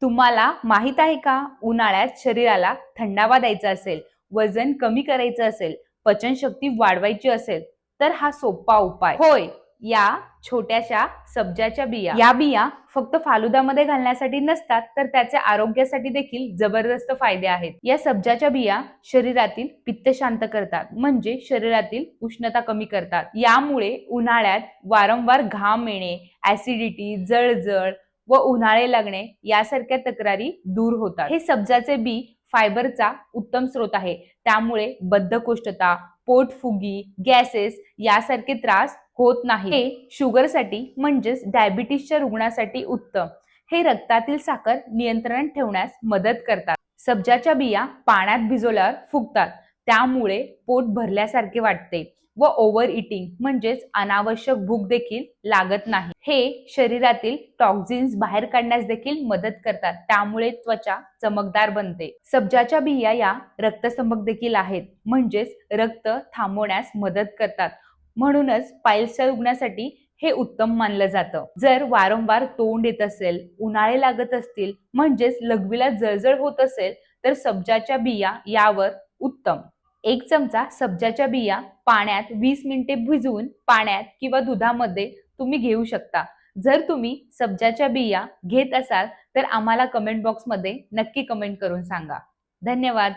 तुम्हाला माहित आहे का, उन्हाळ्यात शरीराला थंडावा द्यायचा असेल, वजन कमी करायचं असेल, पचनशक्ती वाढवायची असेल, तर हा सोपा उपाय होय. या छोट्याशा सब्जाच्या बिया, या बिया फक्त फालुदामध्ये घालण्यासाठी नसतात, तर त्याच्या आरोग्यासाठी देखील जबरदस्त फायदे आहेत. या सब्जाच्या बिया शरीरातील पित्त शांत करतात, म्हणजे शरीरातील उष्णता कमी करतात. यामुळे उन्हाळ्यात वारंवार घाम येणे, ऍसिडिटी, जळजळ व उन्हाळे लागणे यासारख्या तक्रारी दूर होतात. हे सब्जाचे बी फायबरचा उत्तम स्रोत आहे, त्यामुळे बद्धकोष्ठता, पोटफुगी, गॅसेस यासारखे त्रास होत नाही. हे शुगरसाठी म्हणजेच डायबिटीसच्या रुग्णासाठी उत्तम. हे रक्तातील साखर नियंत्रणात ठेवण्यास मदत करतात. सब्जाच्या बिया पाण्यात भिजवल्यावर फुगतात, त्यामुळे पोट भरल्यासारखे वाटते व ओव्हर इटिंग म्हणजेच अनावश्यक भूक देखील लागत नाही. हे शरीरातील टॉक्झिन्स बाहेर काढण्यास देखील मदत करतात, त्यामुळे त्वचा चमकदार बनते. सब्जाच्या बिया या रक्तसंबक देखील आहेत, म्हणजेच रक्त थांबवण्यास मदत करतात. म्हणूनच पायल्सच्या रुग्णासाठी हे उत्तम मानलं जातं. जर वारंवार तोंड येत असेल, उन्हाळे लागत असतील, म्हणजेच लघवीला जळजळ होत असेल, तर सब्जाच्या बिया यावर उत्तम. 1 चमचा सब्जाच्या बिया पाण्यात 20 मिनिटे भिजवून पाण्यात किंवा दुधामध्ये तुम्ही घेऊ शकता. जर तुम्ही सब्जाच्या बिया घेत असाल तर आम्हाला कमेंट बॉक्समध्ये नक्की कमेंट करून सांगा. धन्यवाद.